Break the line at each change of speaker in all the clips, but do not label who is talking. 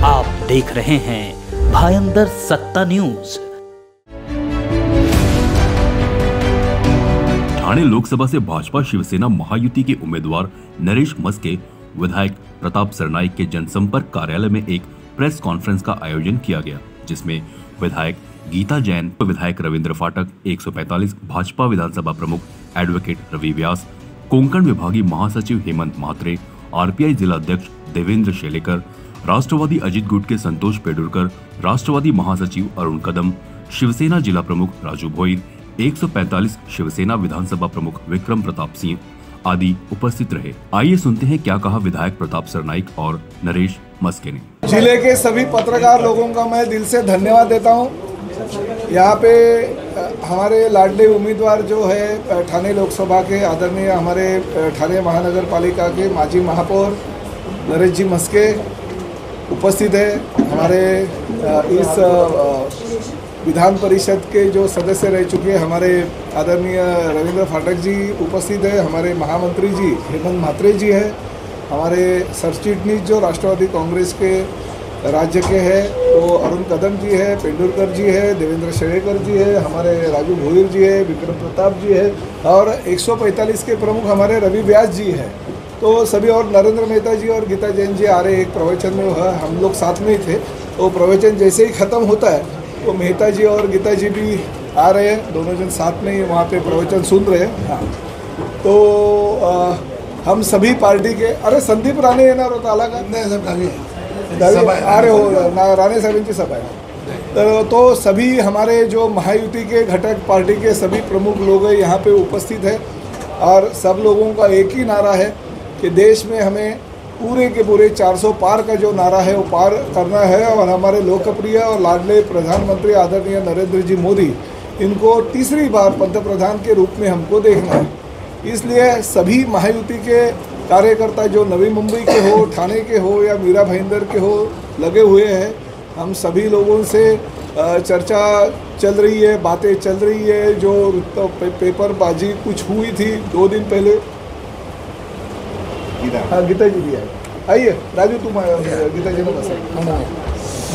आप देख रहे हैं भायंदर सत्ता न्यूज।
ठाणे लोकसभा से भाजपा शिवसेना महायुति के उम्मीदवार नरेश मस्के, विधायक प्रताप सरनाईक के जनसंपर्क कार्यालय में एक प्रेस कॉन्फ्रेंस का आयोजन किया गया, जिसमें विधायक गीता जैन, विधायक रविंद्र फाटक, 145 भाजपा विधानसभा प्रमुख एडवोकेट रवि व्यास, कोंकण विभागीय महासचिव हेमंत म्हात्रे, आरपीआई जिला अध्यक्ष देवेंद्र शेलेकर, राष्ट्रवादी अजित गुट के संतोष पेडुरकर, राष्ट्रवादी महासचिव अरुण कदम, शिवसेना जिला प्रमुख राजू भोईर, 145 शिवसेना विधानसभा प्रमुख विक्रम प्रताप सिंह आदि उपस्थित रहे। आइए सुनते हैं क्या कहा विधायक प्रताप सरनाईक और नरेश मस्के ने।
जिले के सभी पत्रकार लोगों का मैं दिल से धन्यवाद देता हूं। यहाँ पे हमारे लाडले उम्मीदवार जो है ठाणे लोकसभा के आदरणीय हमारे ठाणे महानगर पालिका के माजी महापौर नरेश जी मस्के उपस्थित है। हमारे इस विधान परिषद के जो सदस्य रह चुके हैं हमारे आदरणीय रविंद्र फाटक जी उपस्थित है। हमारे महामंत्री जी हेमंत म्हात्रे जी है। हमारे सरचिटनीस जो राष्ट्रवादी कांग्रेस के राज्य के हैं तो अरुण कदम जी है, पेंडुरकर जी है, देवेंद्र शेलेकर जी है, हमारे राजू भोईर जी है, विक्रम प्रताप जी है और 145 के प्रमुख हमारे रवि व्यास जी है। तो सभी और नरेंद्र मेहता जी और गीता जैन जी आ रहे। एक प्रवचन में हम लोग साथ में ही थे, तो प्रवचन जैसे ही ख़त्म होता है तो मेहता जी और गीता जी भी आ रहे हैं, दोनों जन साथ में ही वहाँ पे प्रवचन सुन रहे हैं। हाँ, तो हम सभी पार्टी के संदीप राणे येणार होता आला का? आ रहे हो राणे साहेबांची सभा है। तो सभी हमारे जो महायुति के घटक पार्टी के सभी प्रमुख लोग यहाँ पे उपस्थित है और सब लोगों का एक ही नारा है कि देश में हमें पूरे के पूरे 400 पार का जो नारा है वो पार करना है और हमारे लोकप्रिय और लाडले प्रधानमंत्री आदरणीय नरेंद्र जी मोदी इनको तीसरी बार पंतप्रधान के रूप में हमको देखना है। इसलिए सभी महायुति के कार्यकर्ता जो नवी मुंबई के हो, ठाणे के हो या मीरा भाईंदर के हो लगे हुए हैं। हम सभी लोगों से चर्चा चल रही है, बातें चल रही है। जो पेपरबाजी कुछ हुई थी 2 दिन पहले, हाँ गीता जी भी आइए राजू तुम गीता जी ने बता।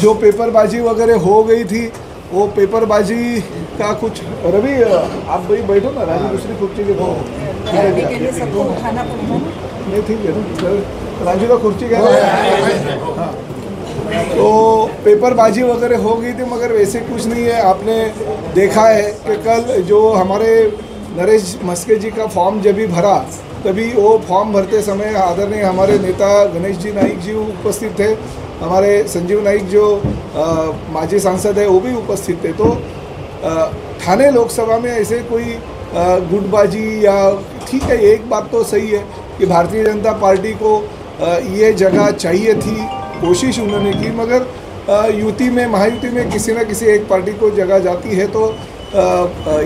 जो पेपरबाजी वगैरह हो गई थी वो पेपरबाजी का कुछ रवि आप भाई बैठो ना, राजू दूसरी कुर्सी के नहीं ठीक है ना, राजू का कुर्सी क्या हाँ। तो पेपरबाजी वगैरह हो गई थी मगर वैसे कुछ नहीं है। आपने देखा है कि कल जो हमारे नरेश मस्के जी का फॉर्म जब भी भरा तभी वो फॉर्म भरते समय आदरणीय हमारे नेता गणेश जी नाइक जी उपस्थित थे, हमारे संजीव नाइक जो माजी सांसद है वो भी उपस्थित थे। तो ठाणे लोकसभा में ऐसे कोई गुटबाजी या ठीक है, एक बात तो सही है कि भारतीय जनता पार्टी को ये जगह चाहिए थी, कोशिश उन्होंने की, मगर युति में महायुति में किसी न किसी एक पार्टी को जगह जाती है। तो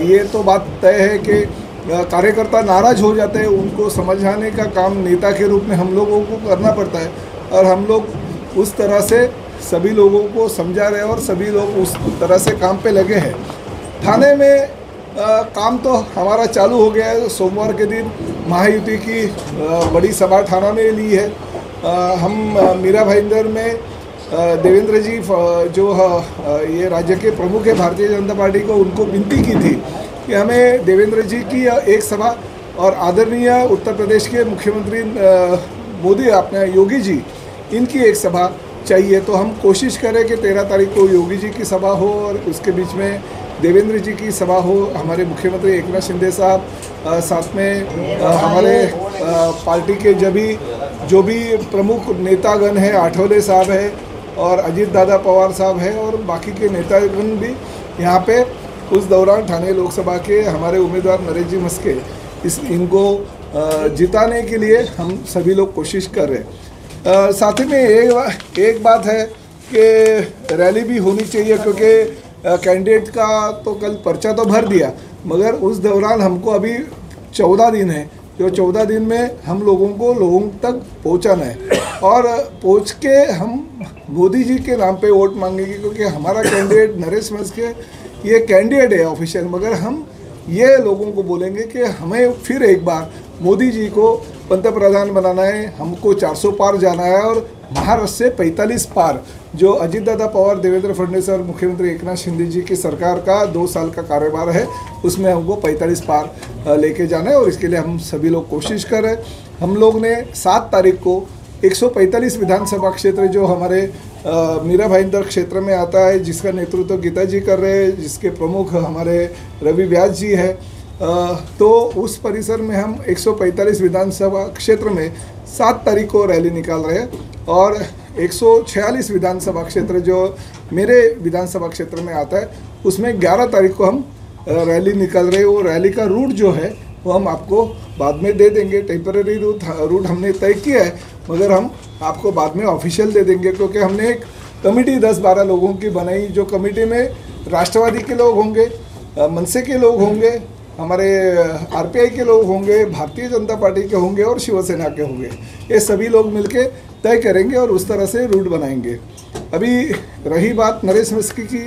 ये तो बात तय है कि कार्यकर्ता नाराज हो जाते हैं, उनको समझाने का काम नेता के रूप में हम लोगों को करना पड़ता है और हम लोग उस तरह से सभी लोगों को समझा रहे हैं और सभी लोग उस तरह से काम पे लगे हैं। ठाणे में काम तो हमारा चालू हो गया है। सोमवार के दिन महायुति की बड़ी सभा ठाणे में ली है। हम मीरा भाईंदर में देवेंद्र जी जो ये राज्य के प्रमुख है भारतीय जनता पार्टी को, उनको विनती की थी कि हमें देवेंद्र जी की एक सभा और आदरणीय उत्तर प्रदेश के मुख्यमंत्री मोदी अपने योगी जी इनकी एक सभा चाहिए। तो हम कोशिश करें कि 13 तारीख को योगी जी की सभा हो और उसके बीच में देवेंद्र जी की सभा हो। हमारे मुख्यमंत्री एकनाथ शिंदे साहब साथ में हमारे पार्टी के जो भी प्रमुख नेतागण हैं, आठवले साहब है और अजीत दादा पवार साहब है और बाकी के नेतागण भी यहाँ पे उस दौरान ठाणे लोकसभा के हमारे उम्मीदवार नरेश जी मस्के इनको जिताने के लिए हम सभी लोग कोशिश कर रहे हैं। साथ ही में एक बात है कि रैली भी होनी चाहिए, क्योंकि कैंडिडेट का तो कल पर्चा तो भर दिया मगर उस दौरान हमको अभी 14 दिन है, जो 14 दिन में हम लोगों तक पहुंचाना है और पहुंच के हम मोदी जी के नाम पे वोट मांगेंगे, क्योंकि हमारा कैंडिडेट नरेश मस्के ये कैंडिडेट है ऑफिशियल, मगर हम ये लोगों को बोलेंगे कि हमें फिर एक बार मोदी जी को पंतप्रधान बनाना है, हमको 400 पार जाना है और महाराष्ट्र से 45 पार, जो अजीतदादा पवार, देवेंद्र फडणवीस और मुख्यमंत्री एकनाथ शिंदे जी की सरकार का 2 साल का कार्यभार है, उसमें हमको 45 पार लेके जाना है और इसके लिए हम सभी लोग कोशिश कर रहे हैं। हम लोग ने 7 तारीख को 145 विधानसभा क्षेत्र जो हमारे मीरा भाईंदर क्षेत्र में आता है, जिसका नेतृत्व गीता जी कर रहे हैं, जिसके प्रमुख हमारे रवि व्यास जी है, तो उस परिसर में हम 145 विधानसभा क्षेत्र में 7 तारीख को रैली निकाल रहे हैं और 146 विधानसभा क्षेत्र जो मेरे विधानसभा क्षेत्र में आता है उसमें 11 तारीख को हम रैली निकाल रहे हैं। वो रैली का रूट जो है वो हम आपको बाद में दे देंगे। टेम्पररी रूट हमने तय किया है, मगर हम आपको बाद में ऑफिशियल दे देंगे, क्योंकि हमने एक कमेटी 10-12 लोगों की बनाई, जो कमेटी में राष्ट्रवादी के लोग होंगे, मनसे के लोग होंगे, हमारे आरपीआई के लोग होंगे, भारतीय जनता पार्टी के होंगे और शिवसेना के होंगे। ये सभी लोग मिलके तय करेंगे और उस तरह से रूट बनाएंगे। अभी रही बात नरेश मस्की की,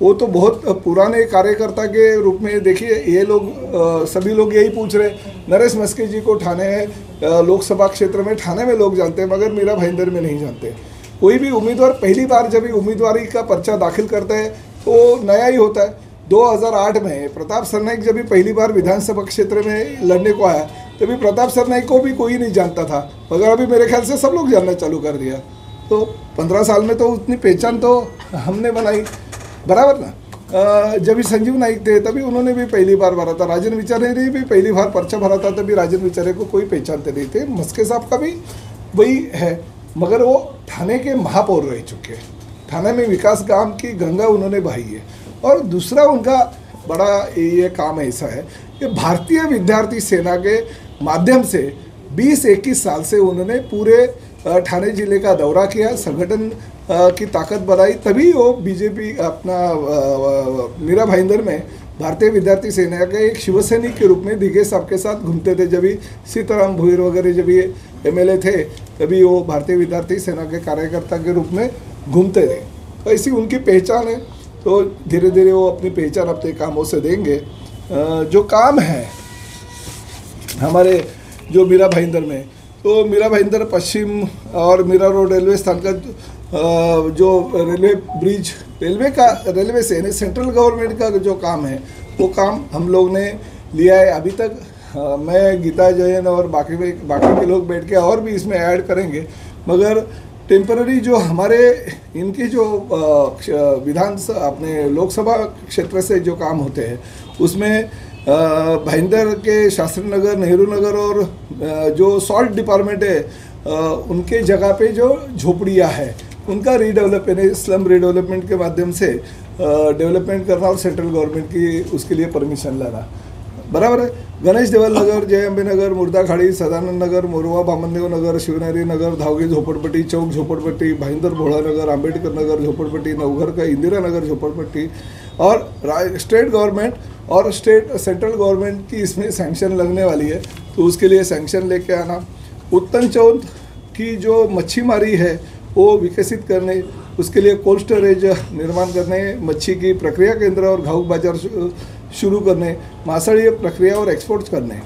वो तो बहुत पुराने कार्यकर्ता के रूप में, देखिए ये लोग सभी लोग यही पूछ रहे, नरेश मस्की जी को ठाणे लोकसभा क्षेत्र में, ठाणे में लोग जानते हैं मगर मीरा भाईंदर में नहीं जानते। कोई भी उम्मीदवार पहली बार जब उम्मीदवारी का पर्चा दाखिल करता है तो नया ही होता है। 2008 में प्रताप सरनाईक जब भी पहली बार विधानसभा क्षेत्र में लड़ने को आया, तभी प्रताप सरनाईक को भी कोई नहीं जानता था, मगर अभी मेरे ख्याल से सब लोग जानना चालू कर दिया। तो 15 साल में तो उतनी पहचान तो हमने बनाई, बराबर ना। जब भी संजीव नाइक थे तभी उन्होंने भी पहली बार भरा था, राजन विचारे ने भी पहली बार पर्चा भरा था, तभी राजन विचारे को कोई पहचानते नहीं थे। मस्के साहब का भी वही है, मगर वो ठाणे के महापौर रह चुके हैं, ठाणे में विकास काम की गंगा उन्होंने बहाई है। और दूसरा उनका बड़ा ये काम ऐसा है कि भारतीय विद्यार्थी सेना के माध्यम से 20-21 साल से उन्होंने पूरे ठाणे जिले का दौरा किया, संगठन की ताकत बढ़ाई, तभी वो बीजेपी अपना मीरा भाईंदर में भारतीय विद्यार्थी सेना के एक शिवसैनिक के रूप में दिघे साहब के साथ घूमते थे। जब भी सीताराम भुईर वगैरह जब ये एमएलए थे तभी वो भारतीय विद्यार्थी सेना के कार्यकर्ता के रूप में घूमते थे। तो ऐसी उनकी पहचान है, तो धीरे धीरे वो अपनी पहचान अपने कामों से देंगे। जो काम है हमारे जो मीरा भाईंदर में, तो मीरा भाईंदर पश्चिम और मीरा रोड रेलवे स्थान का जो रेलवे ब्रिज, रेलवे से यानी सेंट्रल गवर्नमेंट का जो काम है वो काम हम लोग ने लिया है। अभी तक मैं, गीता जैन और बाकी के लोग बैठ के और भी इसमें ऐड करेंगे, मगर टेम्पररी जो हमारे इनकी जो अपने लोकसभा क्षेत्र से जो काम होते हैं उसमें भाईंदर के शास्त्री नगर, नेहरू नगर और जो सॉल्ट डिपार्टमेंट है उनके जगह पे जो झोपड़ियाँ है उनका रीडेवलपमेंट, स्लम रीडेवलपमेंट के माध्यम से डेवलपमेंट करना और सेंट्रल गवर्नमेंट की उसके लिए परमिशन लाना, बराबर है। गणेश देवल नगर, जय अंबे नगर, मुर्दाखाड़ी, सदानंद नगर, मोरवा बामनदेव नगर, शिवनेरी नगर, धावगी झोपड़पट्टी, चौक झोपड़पट्टी, भाईंदर भोड़ा नगर, अंबेडकर नगर झोपड़पट्टी, नवघर का इंदिरा नगर झोपड़पट्टी और स्टेट गवर्नमेंट और सेंट्रल गवर्नमेंट की इसमें सैंक्शन लगने वाली है, तो उसके लिए सैंक्शन लेके आना। उत्तन चौथ की जो मच्छी मारी है वो विकसित करने, उसके लिए कोल्ड स्टोरेज निर्माण करने, मच्छी की प्रक्रिया केंद्र और घाऊक बाजार शुरू करणे, मासळी प्रक्रिया और एक्सपोर्ट करणे,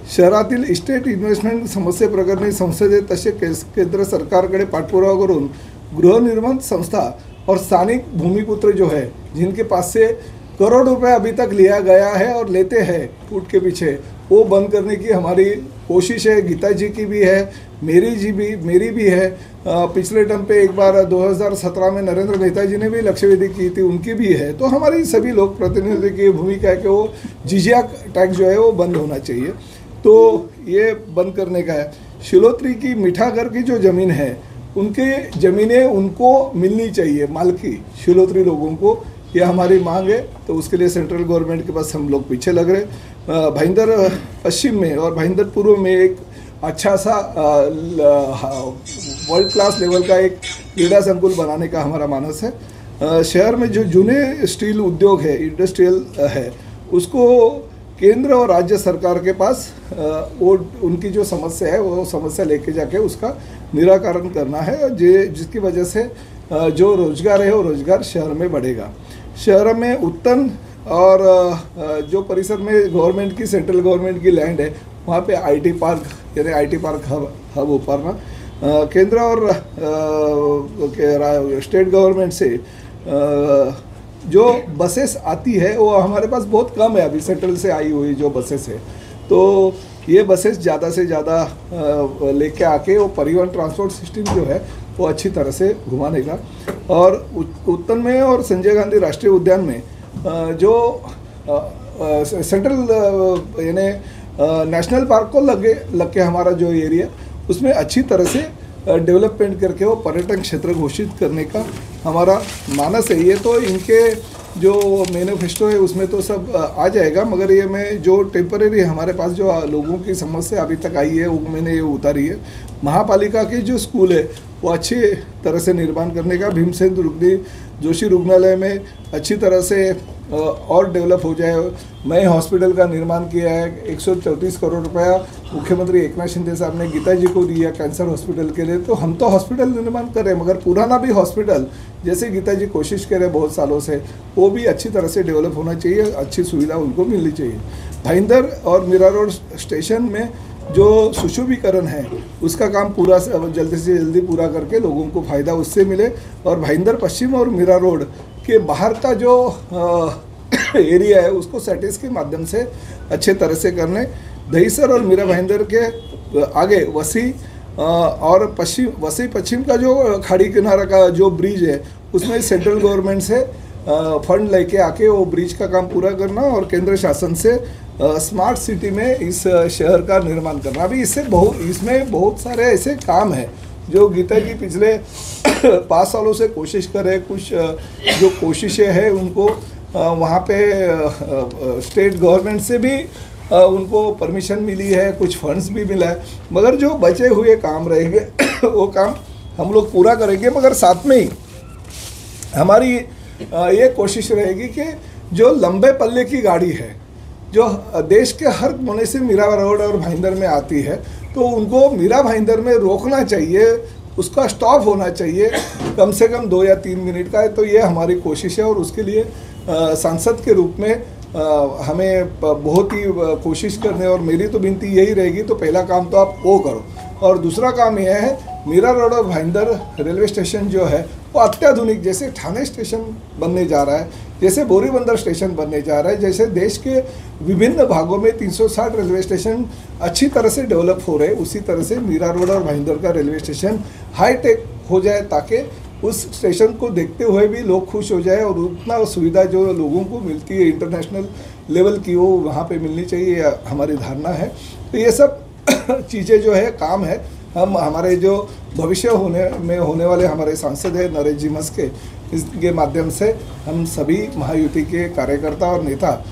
शहरातील इस्टेट इन्व्हेस्टमेंट समस्या प्रकरणी संसदेत तसे केंद्र सरकारकडे पाठपुरावा करून गृहनिर्माण संस्था और स्थानिक भूमिपुत्र जो है जिनके पास से करोड़ रुपए अभी तक लिया गया है और लेते हैं फूट के पीछे, वो बंद करने की हमारी कोशिश है। गीता जी की भी है, मेरी भी है। पिछले टर्म पे एक बार 2017 में नरेंद्र मेहता जी ने भी लक्ष्यवेधी की थी, उनकी भी है। तो हमारी सभी लोग प्रतिनिधि की भूमिका है कि वो जिजिया टैक्स जो है वो बंद होना चाहिए, तो ये बंद करने का है। शिलोत्री की मीठागर की जो ज़मीन है उनके ज़मीनें उनको मिलनी चाहिए, मालकी शिलोत्री लोगों को, ये हमारी मांग है। तो उसके लिए सेंट्रल गवर्नमेंट के पास हम लोग पीछे लग रहे। भाईंदर पश्चिम में और भाईंदर पूर्व में एक अच्छा सा वर्ल्ड क्लास लेवल का एक क्रीड़ा संकुल बनाने का हमारा मानस है। शहर में जो जूने स्टील उद्योग है, इंडस्ट्रियल है, उसको केंद्र और राज्य सरकार के पास वो उनकी जो समस्या है वो समस्या लेके जाके उसका निराकरण करना है, जिसकी वजह से जो रोजगार है वो रोजगार शहर में बढ़ेगा। शहर में उत्तन और जो परिसर में गवर्नमेंट की, सेंट्रल गवर्नमेंट की लैंड है, वहाँ पे आईटी पार्क यानी IT पार्क हब उपारना। केंद्र और स्टेट गवर्नमेंट से जो बसेस आती है वो हमारे पास बहुत कम है, अभी सेंट्रल से आई हुई जो बसेस है, तो ये बसेस ज़्यादा से ज़्यादा लेके आके वो परिवहन ट्रांसपोर्ट सिस्टम जो है वो अच्छी तरह से घुमाने का। और उत्तन में और संजय गांधी राष्ट्रीय उद्यान में जो सेंट्रल यानी नेशनल पार्क को लग के हमारा जो एरिया उसमें अच्छी तरह से डेवलपमेंट करके वो पर्यटन क्षेत्र घोषित करने का हमारा मानस है। ये तो इनके जो मैनिफेस्टो है उसमें तो सब आ जाएगा, मगर ये मैं जो टेम्परेरी हमारे पास जो लोगों की समस्या अभी तक आई है वो मैंने ये उतारी है। महापालिका के जो स्कूल है वो अच्छी तरह से निर्माण करने का, भीमसेन जोशी रुग्णालय में अच्छी तरह से और डेवलप हो जाए। नए हॉस्पिटल का निर्माण किया है, 134 करोड़ रुपया मुख्यमंत्री एकनाथ शिंदे साहब ने गीता जी को दिया कैंसर हॉस्पिटल के लिए। तो हम तो हॉस्पिटल निर्माण कर रहे हैं, मगर पुराना भी हॉस्पिटल जैसे गीता जी कोशिश कर रहे बहुत सालों से, वो भी अच्छी तरह से डेवलप होना चाहिए, अच्छी सुविधा उनको मिलनी चाहिए। भाईंदर और मीरा रोड स्टेशन में जो सुशोभीकरण है उसका काम पूरा जल्दी से जल्दी पूरा करके लोगों को फ़ायदा उससे मिले, और भाईंदर पश्चिम और मीरा रोड के बाहर का जो एरिया है उसको सेटिस के माध्यम से अच्छे तरह से करने। दहीसर और मीरा भाईंदर के आगे वसी और वसी पश्चिम का जो खाड़ी किनारा का जो ब्रिज है उसमें सेंट्रल गवर्नमेंट से फंड लेके आके वो ब्रिज का काम पूरा करना, और केंद्र शासन से स्मार्ट सिटी में इस शहर का निर्माण करना। अभी इसमें बहुत सारे ऐसे काम हैं जो गीता जी पिछले 5 सालों से कोशिश कर रहे। कुछ जो कोशिशें हैं उनको वहाँ पे स्टेट गवर्नमेंट से भी उनको परमिशन मिली है, कुछ फंड्स भी मिला है, मगर जो बचे हुए काम रहेंगे वो काम हम लोग पूरा करेंगे। मगर साथ में ही हमारी ये कोशिश रहेगी कि जो लंबे पल्ले की गाड़ी है जो देश के हर कोने से मीरा रोड और भाईंदर में आती है, तो उनको मीरा भाईंदर में रोकना चाहिए, उसका स्टॉप होना चाहिए कम से कम 2 या 3 मिनट का है। तो ये हमारी कोशिश है, और उसके लिए सांसद के रूप में हमें बहुत ही कोशिश करने, और मेरी तो विनती यही रहेगी, तो पहला काम तो आप वो करो, और दूसरा काम यह है मीरा रोड और भाईंदर रेलवे स्टेशन जो है वो अत्याधुनिक, जैसे ठाणे स्टेशन बनने जा रहा है, जैसे बोरीबंदर स्टेशन बनने जा रहा है, जैसे देश के विभिन्न भागों में 360 रेलवे स्टेशन अच्छी तरह से डेवलप हो रहे, उसी तरह से मीरा रोड और भाईंदर का रेलवे स्टेशन हाईटेक हो जाए, ताकि उस स्टेशन को देखते हुए भी लोग खुश हो जाए, और उतना सुविधा जो लोगों को मिलती है इंटरनेशनल लेवल की वो वहाँ पे मिलनी चाहिए, हमारी धारणा है। तो ये सब चीज़ें जो है काम है, हम हमारे जो भविष्य होने वाले हमारे सांसद है नरेश जी मस्के, इसके माध्यम से हम सभी महायुति के कार्यकर्ता और नेता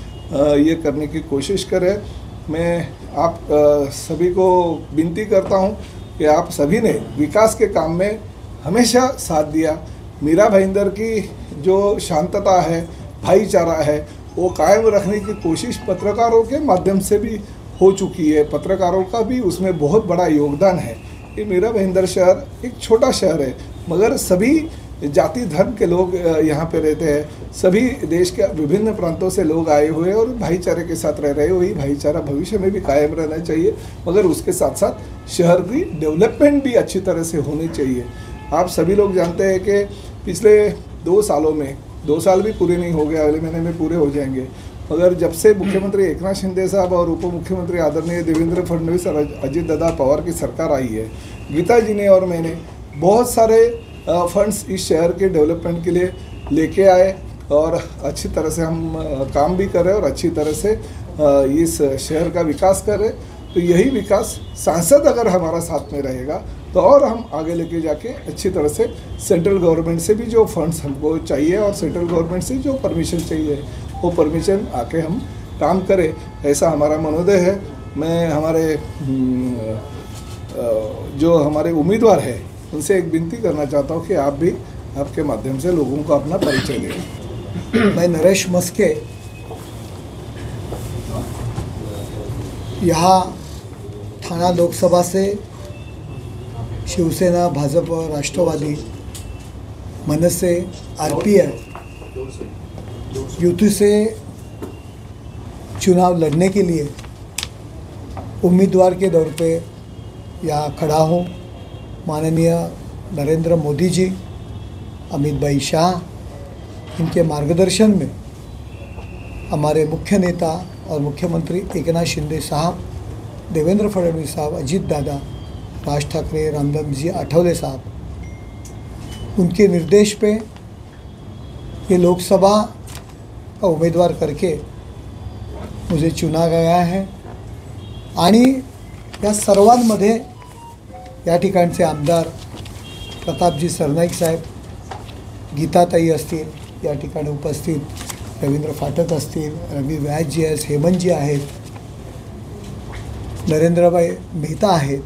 ये करने की कोशिश करें। मैं आप सभी को विनती करता हूँ कि आप सभी ने विकास के काम में हमेशा साथ दिया। मीरा भाईंदर की जो शांतता है, भाईचारा है, वो कायम रखने की कोशिश पत्रकारों के माध्यम से भी हो चुकी है। पत्रकारों का भी उसमें बहुत बड़ा योगदान है। ये मीरा भाईंदर शहर एक छोटा शहर है, मगर सभी जाति धर्म के लोग यहाँ पे रहते हैं, सभी देश के विभिन्न प्रांतों से लोग आए हुए और भाईचारे के साथ रह रहे। वही भाईचारा भविष्य में भी कायम रहना चाहिए, मगर उसके साथ साथ शहर की डेवलपमेंट भी अच्छी तरह से होनी चाहिए। आप सभी लोग जानते हैं कि पिछले 2 सालों में, 2 साल भी पूरे नहीं हो गए, अगले महीने में पूरे हो जाएंगे, मगर जब से मुख्यमंत्री एकनाथ शिंदे साहब और उप मुख्यमंत्री आदरणीय देवेंद्र फडणवीस और अजित दादा पवार की सरकार आई है, गीता जी ने और मैंने बहुत सारे फंड्स इस शहर के डेवलपमेंट के लिए लेके आए, और अच्छी तरह से हम काम भी कर रहे हैं और अच्छी तरह से इस शहर का विकास कर रहे। तो यही विकास सांसद अगर हमारा साथ में रहेगा तो और हम आगे लेके जाके अच्छी तरह से सेंट्रल गवर्नमेंट से भी जो फंड्स हमको चाहिए और सेंट्रल गवर्नमेंट से जो परमिशन चाहिए वो परमिशन आके हम काम करें, ऐसा हमारा मनोदय है। मैं हमारे जो हमारे उम्मीदवार हैं उनसे एक विनती करना चाहता हूँ कि आप भी आपके माध्यम से लोगों को अपना परिचय दें।
मैं नरेश मस्के यहाँ थाना लोकसभा से शिवसेना, भाजपा, राष्ट्रवादी, मनसे से आरपीएफ युति से चुनाव लड़ने के लिए उम्मीदवार के तौर पे यहाँ खड़ा हूँ। माननीय नरेंद्र मोदी जी, अमित भाई शाह, इनके मार्गदर्शन में हमारे मुख्य नेता और मुख्यमंत्री एकनाथ शिंदे साहब, देवेंद्र फडणवीस साहब, अजीत दादा, राज ठाकरे, रामदास जी आठवले साहब, उनके निर्देश पे ये लोकसभा का उम्मीदवार करके मुझे चुना गया है। आणि या सर्वांमध्ये या ठिकाणचे आमदार प्रतापजी सरनाईक साहेब, गीताताई असतील, या ठिकाणी उपस्थित रवींद्र फाटक असतील, रवी व्यासजी आहेत, हेमंतजी आहेत, नरेंद्रभाई मेहता आहेत,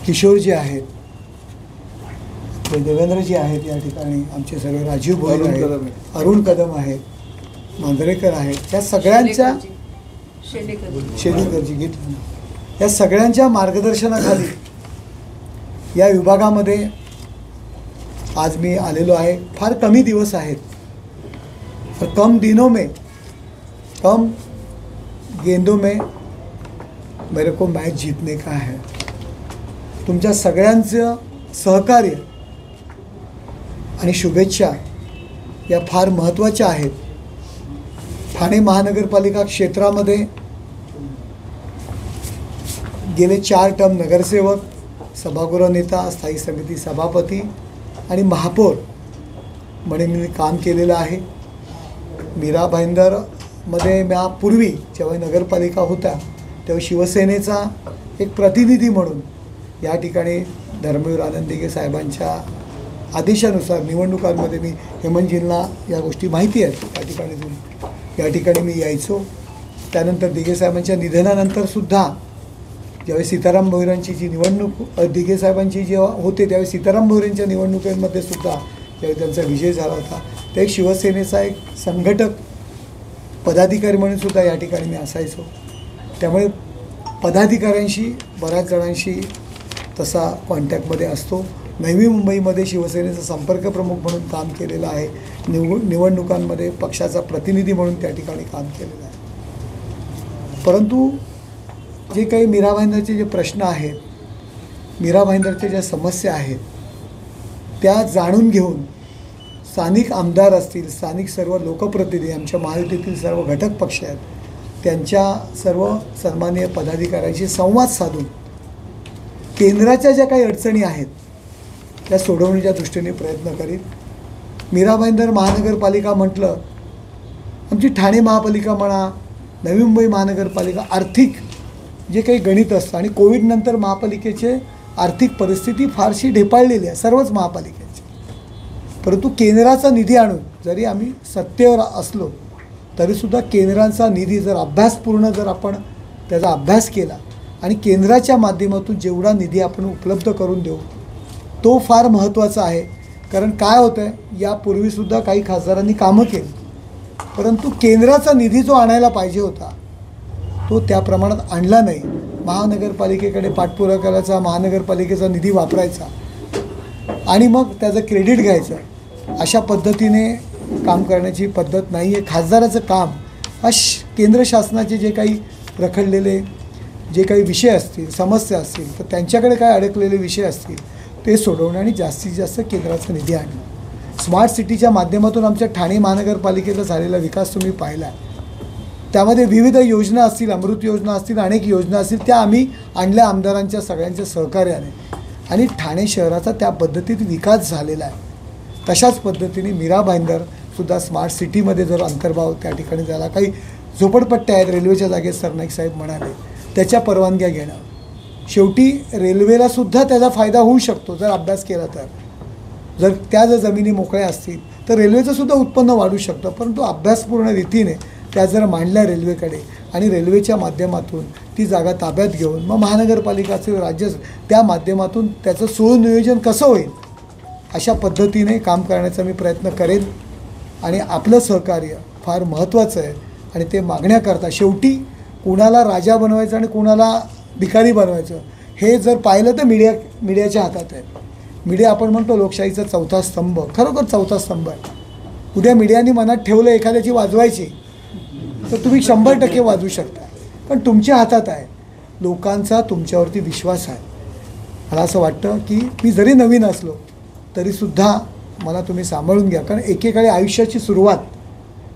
किशोरजी आहेत, देवेंद्रजी आहेत, या ठिकाणी आमचे सर्व राजीव भोईर आहेत, अरुण कदम आहेत, मांजरेकर आहेत, या सगळ्यांच्या शेलेकरजी घेतलं, या सगळ्यांच्या मार्गदर्शनाखाली या विभागामध्ये आज मी आलेलो आहे। फार कमी दिवस आहेत, और कम दिनों में, कम गेंदों में मेरे को मैच जीतने का है। तुमच्या सगळ्यांचं सहकार्य आणि शुभेच्छा या फार महत्त्वाच्या आहेत। ठाणे महानगरपालिका क्षेत्रामध्ये गेले 4 टर्म नगरसेवक, सभागृह नेता, स्थायी समिती सभापती आणि महापौर म्हणून मी काम केलेलं आहे। मीरा भाईंदरमध्ये मी पूर्वी जेव्हा नगरपालिका होता तेव्हा शिवसेनेचा एक प्रतिनिधी म्हणून या ठिकाणी धर्मवीर आनंद दिघे साहेबांच्या आदेशानुसार निवडणुकांमध्ये मी हेमंतजींना या गोष्टी माहिती आहेत, या ठिकाणी मी यायचो। त्यानंतर दिघे साहेबांच्या निधनानंतर सुद्धा ज्यावेळी सीताराम भोईरांची जी निवडणूक दिघे साहेबांची जेव्हा होते त्यावेळी सीताराम भोईरांच्या निवडणुकीमध्ये सुद्धा ज्यावेळी त्यांचा विजय झाला होता ते शिवसेनेचा एक संघटक पदाधिकारी म्हणून सुद्धा या ठिकाणी मी असायचो। त्यामुळे पदाधिकाऱ्यांशी बऱ्याच जणांशी तसा कॉन्टॅक्टमध्ये असतो। नवी मुंबईमध्ये शिवसेनेचा संपर्क प्रमुख म्हणून काम केलेलं आहे, निवडणुकांमध्ये पक्षाचा प्रतिनिधी म्हणून त्या ठिकाणी काम केलेलं आहे। परंतु जे काही मीरा भाईंदरचे जे प्रश्न आहेत, मीरा भाईंदरच्या ज्या समस्या आहेत त्या जाणून घेऊन स्थानिक आमदार असतील, स्थानिक सर्व लोकप्रतिनिधी, आमच्या महायुतीतील सर्व घटक पक्ष आहेत, त्यांच्या सर्व सन्माननीय पदाधिकाऱ्यांशी संवाद साधून केंद्राच्या ज्या काही अडचणी आहेत त्या सोडवण्याच्या दृष्टीने प्रयत्न करीत। मीरा भाईंदर महानगरपालिका म्हटलं, आमची ठाणे महापालिका म्हणा, नवी मुंबई महानगरपालिका, आर्थिक जे काही गणित असतं आणि कोविडनंतर महापालिकेचे आर्थिक परिस्थिती फारशी ढेपाळलेली आहे सर्वच महापालिकेची। परंतु केंद्राचा निधी आणून जरी आम्ही सत्तेवर असलो तरीसुद्धा केंद्राचा निधी जर अभ्यासपूर्ण जर आपण त्याचा अभ्यास केला आणि केंद्राच्या माध्यमातून जेवढा निधी आपण उपलब्ध करून देऊ तो फार महत्त्वाचा आहे। कारण काय होतं आहे, यापूर्वीसुद्धा काही खासदारांनी कामं केली, परंतु केंद्राचा निधी जो आणायला पाहिजे होता तो त्या प्रमाणात आणला नाही। महानगरपालिकेकडे पाठपुरावा करायचा, महानगरपालिकेचा निधी वापरायचा आणि मग त्याचं क्रेडिट घ्यायचं, अशा पद्धतीने काम करण्याची पद्धत नाही आहे। खासदाराचं काम केंद्र शासनाचे जे काही रखडलेले जे काही विषय असतील, समस्या असतील, तर त्यांच्याकडे काय अडकलेले विषय असतील ते सोडवणे आणि जास्तीत जास्त केंद्राचा निधी आणणे। स्मार्ट सिटीच्या माध्यमातून आमच्या ठाणे महानगरपालिकेचा झालेला विकास तुम्ही पाहिला आहे। त्यामध्ये विविध योजना असतील, अमृत योजना असतील, अनेक योजना असतील, त्या आम्ही आणल्या आमदारांच्या सगळ्यांच्या सहकार्याने आणि ठाणे शहराचा त्या पद्धतीत विकास झालेला आहे। तशाच पद्धतीने मीरा भाईंदरसुद्धा स्मार्ट सिटीमध्ये जर अंतर्भाव त्या ठिकाणी झाला, काही झोपडपट्ट्या आहेत रेल्वेच्या जागेत, सरनाईक साहेब म्हणाले, त्याच्या परवानग्या घेणं, शेवटी रेल्वेलासुद्धा त्याचा फायदा होऊ शकतो जर अभ्यास केला तर। जर त्या जर जमिनी मोकळ्या असतील तर रेल्वेचंसुद्धा उत्पन्न वाढू शकतं, परंतु अभ्यासपूर्ण रीतीने त्या जर मांडल्या रेल्वेकडे आणि रेल्वेच्या माध्यमातून ती जागा ताब्यात घेऊन मग महानगरपालिका असेल, राज्य, त्या माध्यमातून त्याचं सुनियोजन कसं होईल अशा पद्धतीने काम करण्याचा मी प्रयत्न करेन। आणि आपलं सहकार्य फार महत्त्वाचं आहे आणि ते मागण्याकरता शेवटी कुणाला राजा बनवायचं आणि कुणाला भिकारी बनवायचं हे जर पाहिलं तर मीडियाच्या हातात आहे। मीडिया आपण म्हणतो लोकशाहीचा चौथा स्तंभ, खरोखर चौथा स्तंभ आहे। उद्या मीडियाने मनात ठेवलं एखाद्याची वाजवायची तर तुम्ही 100% वाजवू शकता, पण तुमच्या हातात आहे। लोकांचा तुमच्यावरती विश्वास आहे. मला असं वाटतं की मी जरी नवीन असलो तरीसुद्धा मला तुम्ही सांभाळून घ्या, कारण एकेकाळी आयुष्याची सुरुवात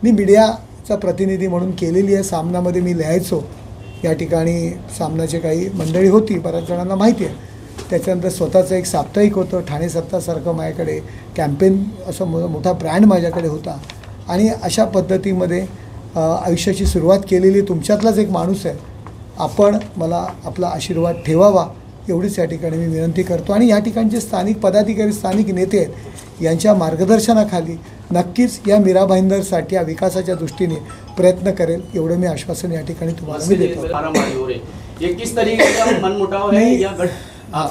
मी मीडियाचा प्रतिनिधी म्हणून केलेली आहे. सामनामध्ये मी लिहायचो, या ठिकाणी सामनाची काही मंडळी होती, बऱ्याच जणांना माहिती आहे. त्याच्यानंतर स्वतःचं एक साप्ताहिक होतं, ठाणे सत्तासारखं माझ्याकडे कॅम्पेन असं मोठा ब्रँड माझ्याकडे होता. आणि अशा पद्धतीमध्ये आयुष्याची सुरुवात केलेली तुमच्यातलाच एक माणूस आहे. आपण मला आपला आशीर्वाद ठेवावा एवढीच या ठिकाणी मी विनंती करतो. आणि या ठिकाणचे स्थानिक पदाधिकारी, स्थानिक नेते आहेत, यांच्या मार्गदर्शनाखाली नक्कीच या मीरा भाईंदरसाठी या विकासाच्या दृष्टीने प्रयत्न करेल, एवढं मी आश्वासन या ठिकाणी तुम्हाला मी देतो.
ये किस तरीके का मनमुटाव है या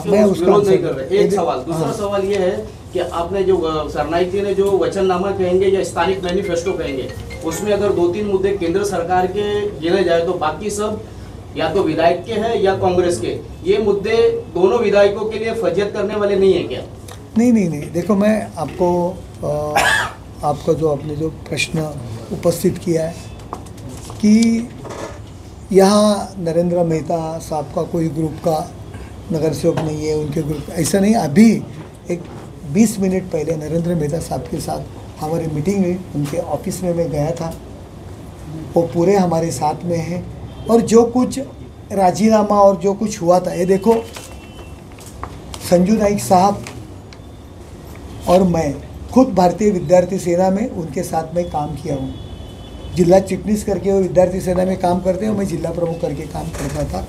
मैं उसका
विरोध नहीं कर रहे? एक सवाल, दूसरा सवाल ये है कि आपने जो सरनाईक जी ने जो वचननामा कहेंगे या स्थानिक मैनिफेस्टो कहेंगे, उसमें अगर 2-3 मुद्दे केंद्र सरकार के गिने जाए तो बाकी सब या तो विधायक के हैं या कांग्रेस के. ये मुद्दे दोनों विधायकों के लिए फजियत करने वाले नहीं है क्या?
नहीं, देखो मैं आपको जो आपने जो प्रश्न उपस्थित किया है कि यहाँ नरेंद्र मेहता साहब का कोई ग्रुप का नगर सेवक नहीं है, उनके ग्रुप ऐसा नहीं. अभी एक 20 मिनट पहले नरेंद्र मेहता साहब के साथ हमारी मीटिंग हुई, उनके ऑफिस में मैं गया था, वो पूरे हमारे साथ में हैं. और जो कुछ राजीनामा और जो कुछ हुआ था, ये देखो संजू नाइक साहब और मैं खुद भारतीय विद्यार्थी सेना में उनके साथ में काम किया हूँ. जिला चिटनीस करके वो विद्यार्थी सेना में काम करते हैं, मैं जिला प्रमुख करके काम करता था.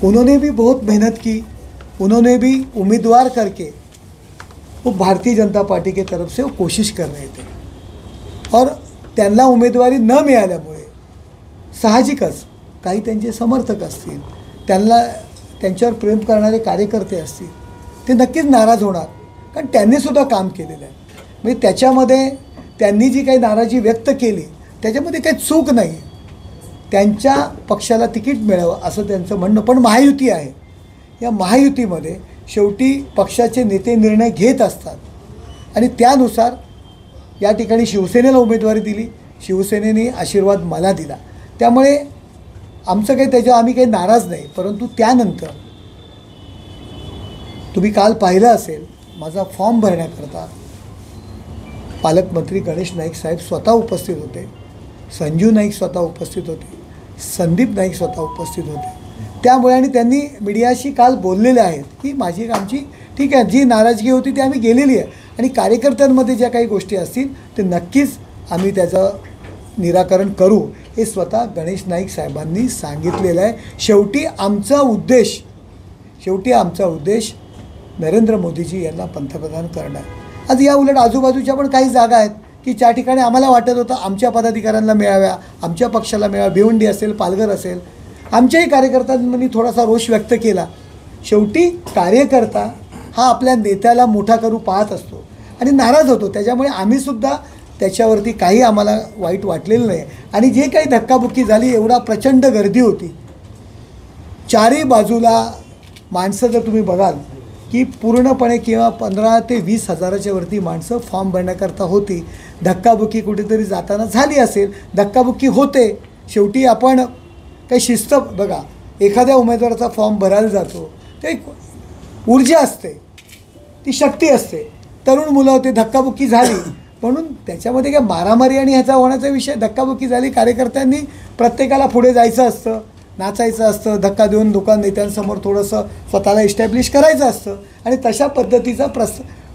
उन्होंने भी बहुत मेहनत की, उन्होंने भी उम्मीदवार करके वो भारतीय जनता पार्टी के तरफ से वो कोशिश कर रहे थे. और त्यांना उमेदवारी न मिळाल्यामुळे साहजिकच काही त्यांचे समर्थक असतील, त्यांच्यावर प्रेम करणारे कार्यकर्ते असतील, ते नक्कीच नाराज होणार, कारण त्यांनीसुद्धा काम केलेलं आहे. म्हणजे त्याच्यामध्ये त्यांनी जी काही नाराजी व्यक्त केली त्याच्यामध्ये काही चूक नाही. त्यांच्या पक्षाला तिकीट मिळावं असं त्यांचं म्हणणं. पण महायुती आहे, या महायुतीमध्ये शेवटी पक्षाचे नेते निर्णय घेत असतात आणि त्यानुसार या ठिकाणी शिवसेनेला उमेदवारी दिली, शिवसेनेने आशीर्वाद मला दिला. त्यामुळे आमचं काही त्याच्यावर आम्ही काही नाराज नाही. परंतु त्यानंतर तुम्ही काल पाहिलं असेल, माझा फॉर्म भरण्याकरता पालकमंत्री गणेश नाईक साहेब स्वतः उपस्थित होते, संजू नाईक स्वतः उपस्थित होते, संदीप नाईक स्वतः उपस्थित होते. त्यामुळे आणि त्यांनी मीडियाशी काल बोललेले आहेत की माझी आमची ठीक आहे, जी नाराजगी होती ती आम्ही गेलेली आहे आणि कार्यकर्त्यांमध्ये ज्या काही गोष्टी असतील ते नक्कीच आम्ही त्याचं निराकरण करू, हे स्वतः गणेश नाईक साहेबांनी सांगितलेलं आहे. शेवटी आमचा उद्देश नरेंद्र मोदीजी यांना पंतप्रधान करणं आहे. आज या उलट आजूबाजूच्या पण काही जागा आहेत की ज्या ठिकाणी आम्हाला वाटत होतं आमच्या पदाधिकाऱ्यांना मिळाव्या, आमच्या पक्षाला मिळाव्या, भिवंडी असेल, पालघर असेल, आमच्याही कार्यकर्त्यांनी थोडासा रोष व्यक्त केला. शेवटी कार्यकर्ता हा आपल्या नेत्याला मोठा करू पाहत असतो आणि नाराज होतो. त्याच्यामुळे आम्हीसुद्धा त्याच्यावरती काही आम्हाला वाईट वाटलेलं नाही. आणि जे काही धक्काबुक्की झाली, एवढा प्रचंड गर्दी होती, चारही बाजूला माणसं जर तुम्ही बघाल की पूर्णपणे किंवा 15 ते 20 हजाराच्या वरती माणसं फॉर्म भरण्याकरता होती. धक्काबुक्की कुठेतरी जाताना झाली असेल, धक्काबुक्की होते. शेवटी आपण काही शिस्त बघा, एखाद्या उमेदवाराचा फॉर्म भरायला जातो ते एक ऊर्जा असते, ती शक्ती असते. तरुण मुलं होते, धक्काबुक्की झाली, म्हणून त्याच्यामध्ये काय मारामारी आणि ह्याचा होण्याचा विषय, धक्काबुक्की झाली. कार्यकर्त्यांनी प्रत्येकाला पुढे जायचं असतं, नाचायचं असतं, धक्का देऊन दुकान नेत्यांसमोर थोडंसं स्वतःला इस्टॅब्लिश करायचं असतं आणि तशा पद्धतीचा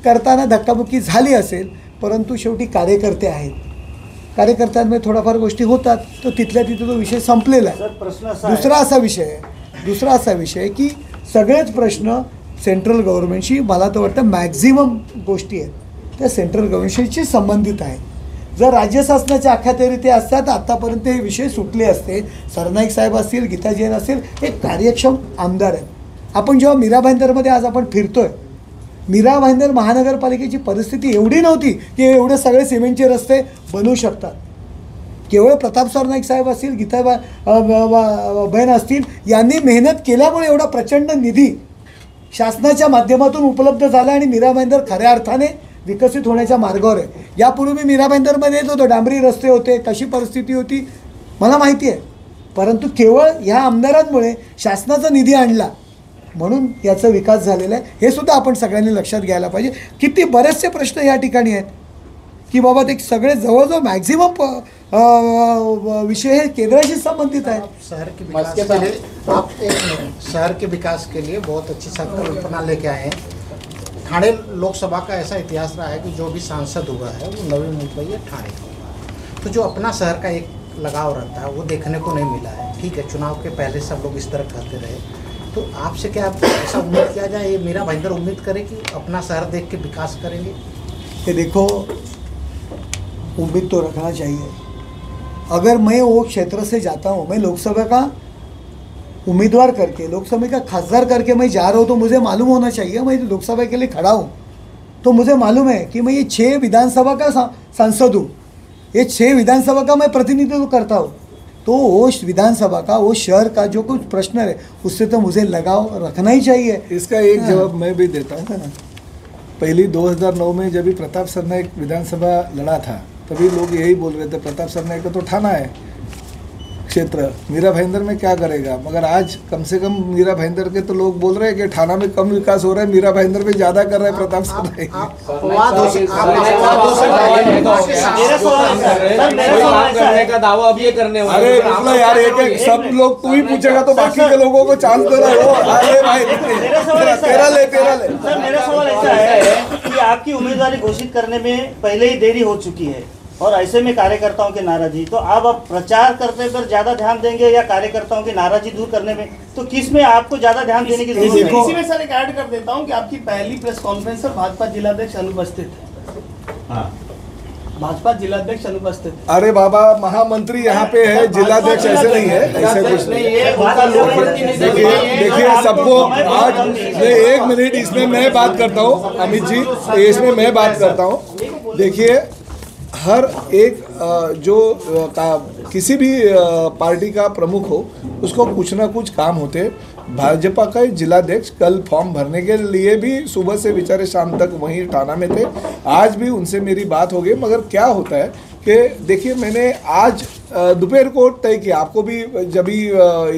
करताना धक्काबुक्की झाली असेल. परंतु शेवटी कार्यकर्ते आहेत, कार्यकर्त्यांमध्ये थोड्याफार गोष्टी होतात, तर तिथल्या तिथे तो विषय संपलेला आहे. दुसरा असा विषय की सगळेच प्रश्न सेंट्रल गव्हर्नमेंटशी, मला तर वाटतं मॅक्झिमम गोष्टी आहेत त्या सेंट्रल गव्हर्नमेंटशी संबंधित आहेत. जर राज्य शासनाच्या अखत्यारीत असतात आतापर्यंत हे विषय सुटले असते. सरनाईक साहेब असतील, गीता जैन असतील, हे कार्यक्षम आमदार आहेत. आपण जेव्हा मीरा भाईंदरमध्ये आज आपण फिरतोय, मीरा भाईंदर महानगरपालिकेची परिस्थिती एवढी नव्हती की एवढे सगळे सिमेंटचे रस्ते बनवू शकतात. केवळ प्रताप सरनाईक साहेब असतील, गीता बहन असतील, यांनी मेहनत केल्यामुळे एवढा प्रचंड निधी शासनाच्या माध्यमातून उपलब्ध झाला आणि मीरा भाईंदर खऱ्या अर्थाने विकसित होण्याच्या मार्गावर आहे. यापूर्वी मी मीरा भाईंदरमध्ये येत होतो, डांबरी रस्ते होते, कशी परिस्थिती होती मला माहिती आहे. परंतु केवळ ह्या आमदारांमुळे शासनाचा निधी आणला म्हणून याचा विकास झालेला आहे हे सुद्धा आपण सगळ्यांनी लक्षात घ्यायला पाहिजे. किती बरेचसे प्रश्न या ठिकाणी आहेत की बाबा ते सगळे जवळजवळ मॅक्झिमम विषय हे केंद्राशी संबंधित आहेत.
शहर के विकास के लिए आप शहर के विकास के लिए बहुत अच्छी संकल्पना लेके आए हैं. ठाणे लोकसभा का ऐसा इतिहास रहा है कि जो भी सांसद हुआ है वो नवी मुंबई या ठाणे का हुआ. तो जो अपना शहर का एक लगाव रहता है वो देखने को नहीं मिला है. ठीक है, चुनाव के पहले सब लोग इस तरह कहते रहे, तो आपसे क्या ऐसा उम्मीद किया जाए, ये मीरा भाईंदर उम्मीद करे कि अपना शहर देख के विकास करेंगे?
ये देखो, उम्मीद तो रखना चाहिए. अगर मैं वो क्षेत्र से जाता हूँ, मैं लोकसभा का उम्मीदवार करके, लोकसभा का खासदार करके मैं जा रहा हूँ, तो मुझे मालूम होना चाहिए मैं लोकसभा के लिए खड़ा हूँ तो मुझे मालूम है कि मैं ये 6 विधानसभा का सांसद हूँ, ये 6 विधानसभा का मैं प्रतिनिधित्व करता हूँ. तो वो विधानसभा का, वो शहर का जो कुछ प्रश्न है उससे तो मुझे लगाव रखना ही चाहिए.
इसका एक जवाब मैं भी देता हूँ. पहली 2009 में जब भी प्रताप सरनाईक विधानसभा लड़ा था तभी लोग यही बोल रहे थे प्रताप सरनाईक का तो ठाना है क्षेत्र, मीरा भाईंदर में क्या करेगा. मगर आज कम से कम मीरा भाईंदर के तो लोग बोल रहे हैं कि ठाना में कम विकास हो रहा है, मीरा भाईंदर में ज़्यादा कर रहे हैं प्रताप सरनाईक.
का दावा अब ये करने वाले.
अरे मतलब यार एक सब लोग तू ही पूछेगा तो बाकी के लोगों को चांस दे रहा हो. अरे भाई तेरा ले.
सर मेरा सवाल ऐसा है कि आपकी उम्मीदवारी घोषित करने में पहले ही देरी हो चुकी है और ऐसे में कार्यकर्ताओं की नाराजगी, तो आप अब प्रचार करने पर ज्यादा ध्यान देंगे या कार्यकर्ताओं की नाराजगी दूर करने में, तो किस में आपको ज्यादा ध्यान देने की जरूरत है?
इसी में सर एक ऐड कर देता हूं कि आपकी पहली प्रेस कॉन्फ्रेंस पर भाजपा जिलाध्यक्ष अनुपस्थित है. भाजपा जिलाध्यक्ष अनुपस्थित.
अरे बाबा, महामंत्री यहाँ पे है, जिलाध्यक्ष ऐसे नहीं है, ऐसे कुछ नहीं. देखिए सबको आज एक मिनट इसमें मैं बात करता हूँ अमित जी, इसमें मैं बात करता हूँ. देखिए हर एक जो किसी भी पार्टी का प्रमुख हो उसको कुछ ना कुछ काम होते. भाजपा का जिलाध्यक्ष कल फॉर्म भरने के लिए भी सुबह से बेचारे शाम तक वहीं ठाना में थे. आज भी उनसे मेरी बात हो गई. मगर क्या होता है कि देखिए मैंने आज दोपहर को तय किया, आपको भी जब भी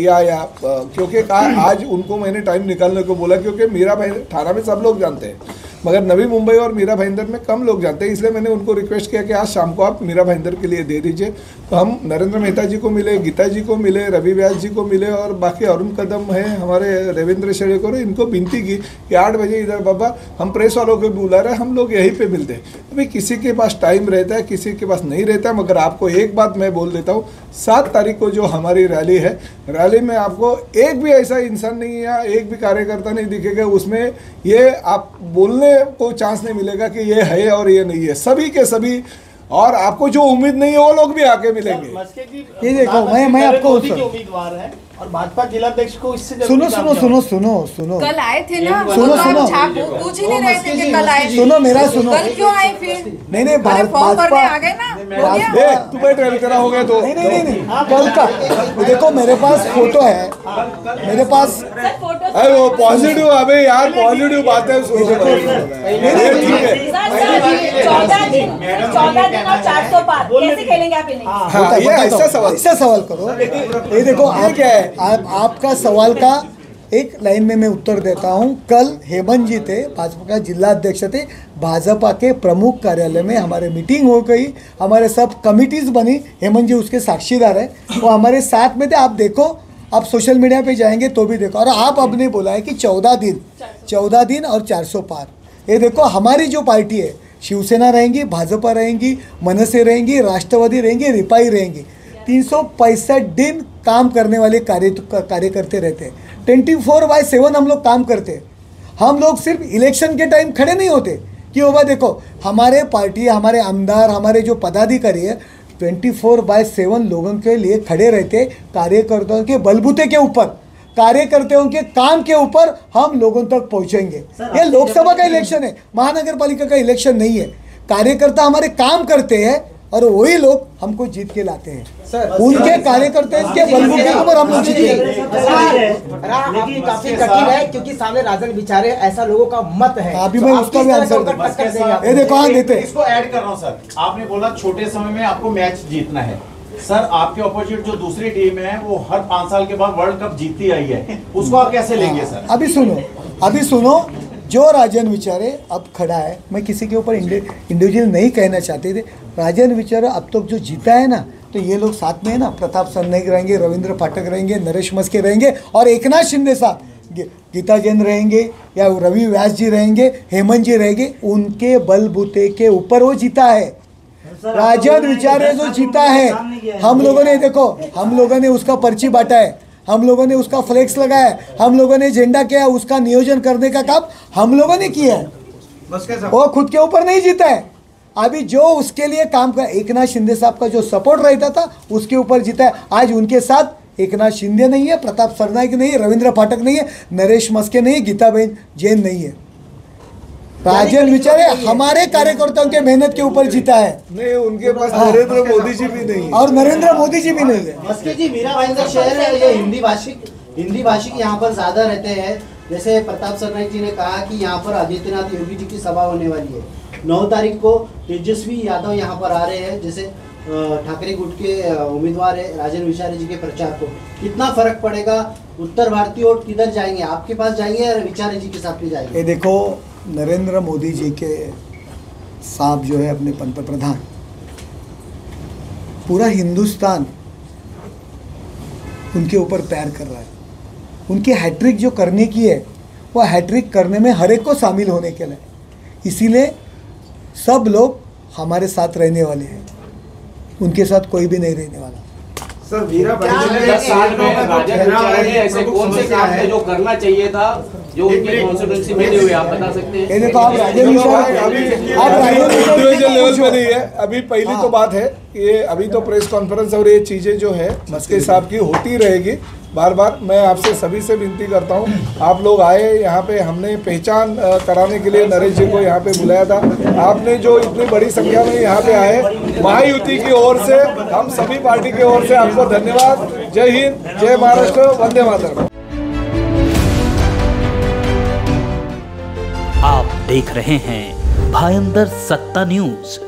या क्योंकि आज उनको मैंने टाइम निकालने को बोला क्योंकि मीरा भाई ठाना में सब लोग जानते हैं मगर नवी मुंबई और मीरा भाईंदर में कम लोग जानते हैं. इसलिए मैंने उनको रिक्वेस्ट किया कि आज शाम को आप मीरा भाईंदर के लिए दे दीजिए. तो हम नरेंद्र मेहता जी को मिले, गीता जी को मिले, रवि व्यास जी को मिले और बाकी अरुण कदम है, हमारे रविंद्र शेड़ेकर, इनको विनती की कि 8 बजे इधर बाबा हम प्रेस वालों को बुला रहे हैं, हम लोग यहीं पे मिलते हैं. अभी किसी के पास टाइम रहता है, किसी के पास नहीं रहता. मगर आपको एक बात मैं बोल देता हूँ, 7 तारीख को जो हमारी रैली है, रैली में आपको एक भी ऐसा इंसान नहीं या एक भी कार्यकर्ता नहीं दिखेगा उसमें ये आप बोलने को चांस नहीं मिलेगा कि ये है और ये नहीं है. सभी के सभी, और आपको जो उम्मीद नहीं है वो लोग भी आके मिलेंगे.
ये देखो मैं आपको
उम्मीदवार है और भाजपा जिलाध्यक्ष को इससे
सुनो
कल आए थे ना,
सुनो
छाप पूछ ही नहीं रहे थे कि कल आए.
सुनो मेरा सुनो,
कल क्यों आए फिर?
नहीं
भाजपा आ गए ना, हो गया.
तू बैठ तेरा हो गया तो
नहीं कल का देखो मेरे पास फोटो है, मेरे पास.
अरे वो पॉजिटिव, अबे यार पॉजिटिव बातें सुनो.
14 दिन और 400 पार कैसे खेलेंगे आप इन्हें?
हाँ, ये ऐसा सवाल
करो. ये देखो क्या है, आपका सवाल का एक लाइन में मैं उत्तर देता हूं. कल हेमंत जी थे, भाजपा का जिला अध्यक्ष थे, भाजपा के प्रमुख कार्यालय में हमारे मीटिंग हो गई, हमारे सब कमिटीज बनी, हेमंत जी उसके साक्षीदार है, वो हमारे साथ में थे. आप देखो, आप सोशल मीडिया पे जाएंगे तो भी देखो. और आप अपने बोला है कि 14 दिन और 400 पार. ये देखो हमारी जो पार्टी है, शिवसेना रहेंगी, भाजपा रहेंगी, मनसे रहेंगी, राष्ट्रवादी रहेंगी, रिपाई रहेंगी, 365 दिन काम करने वाले कार्यकर्ते रहते हैं. 24/7 हम लोग काम करते हैं. हम लोग सिर्फ इलेक्शन के टाइम खड़े नहीं होते कि बाबा देखो हमारे पार्टी, हमारे आमदार, हमारे जो पदाधिकारी है 24/7 लोगों के लिए खड़े रहते. कार्यकर्ताओं के बलबूते के ऊपर, कार्यकर्ताओं के काम के ऊपर हम लोगों तक पहुंचेंगे. ये लोकसभा का इलेक्शन है, महानगर पालिका का इलेक्शन नहीं है. कार्यकर्ता हमारे काम करते हैं और वही लोग हमको जीत के लाते हैं. उनके कार्यकर्ता के बलबूते के ऊपर हम लोग जीतेंगे.
लेकिन काफी कठिन है क्योंकि सामने राजन विचारे ऐसा लोगों का मत है.
अभी मैं उसका भी आंसर
दूंगा.
ये देखो हाँ देते.
इसको ऐड कर रहा हूँ सर. आपने बोला छोटे समय में आपको मैच जीतना है, सर आपके ऑपोजिट जो दूसरी टीम है वो हर 5 साल के बाद वर्ल्ड कप जीतती आई है, उसको आप कैसे लेंगे सर?
अभी सुनो, जो राजन विचारे अब खड़ा है, मैं किसी के ऊपर इंडिविजुअल नहीं कहना चाहते थे। राजन विचारे अब तक जो जीता है ना, तो ये लोग साथ में है ना, प्रताप सरनाईक रहेंगे, रविंद्र फाटक रहेंगे, नरेश मस्के रहेंगे और एकनाथ शिंदे साहब, गीता जैन रहेंगे या रवि व्यास जी रहेंगे, हेमंत जी रहेंगे, उनके बलबूते के ऊपर वो जीता है। राजन विचारे जो जीता है, हम लोगों ने देखो, हम लोगों ने उसका पर्ची बांटा है, हम लोगों ने उसका फ्लेक्स लगाया है, हम लोगों ने झंडा किया, उसका नियोजन करने का काम हम लोगों ने किया है। वो खुद के ऊपर नहीं जीता है। अभी जो उसके लिए काम कर, एकनाथ शिंदे साहब का जो सपोर्ट रहता था उसके ऊपर जीता है। आज उनके साथ एकनाथ शिंदे नहीं है, प्रताप सरनाईक नहीं है, रविंद्र फाटक नहीं है, नरेश मस्के नहीं है, गीता जैन नहीं है। राजन विचारे हमारे कार्यकर्ताओं के मेहनत के ऊपर जीता है।
नहीं, उनके पास नरेंद्र मोदी जी भी नहीं है
और नरेंद्र मोदी जी भी नहीं है।
मस्के जी, मीरा भाईंदर शहर है, ये हिंदी भाषिक यहाँ पर ज्यादा रहते हैं। जैसे प्रताप सरनाईक जी ने कहा कि यहाँ पर आदित्यनाथ योगी जी की सभा होने वाली है। 9 तारीख को तेजस्वी यादव यहाँ पर आ रहे हैं, जैसे ठाकरे गुट के उम्मीदवार है राजन विचारे जी के प्रचार को। कितना फर्क पड़ेगा? उत्तर भारतीय वोट किधर जाएंगे? आपके पास जाएंगे या विचारे जी के साथ भी जाएंगे?
ये देखो, नरेंद्र मोदी जी के साहब जो है अपने पंतप्रधान, पूरा हिंदुस्तान उनके ऊपर प्यार कर रहा है। उनकी हैट्रिक जो करने की है, वो हैट्रिक करने में हर एक को शामिल होने के लिए, इसीलिए सब लोग हमारे साथ रहने वाले हैं, उनके साथ कोई भी नहीं रहने वाला।
सर, मीरा भाई ऐसे कौन से काम थे जो करना चाहिए था, जो उनकी कॉन्स्टिट्यूंसी में नहीं हुए, आप बता सकते हैं?
देखो, आप
लेवल पे नहीं है अभी। पहली तो बात है, ये अभी तो प्रेस कॉन्फ्रेंस और ये चीज़ें जो है मस्के साहब की होती रहेगी बार बार। मैं आपसे सभी से विनती करता हूँ, आप लोग आए यहाँ पे, हमने पहचान कराने के लिए नरेश जी को यहाँ पे बुलाया था। आपने जो इतनी बड़ी संख्या में यहाँ पे आए, महायुति की ओर से, हम सभी पार्टी की ओर से आपको धन्यवाद। जय हिंद, जय महाराष्ट्र, वंदे मातरम।
आप देख रहे हैं भायंदर सत्ता न्यूज।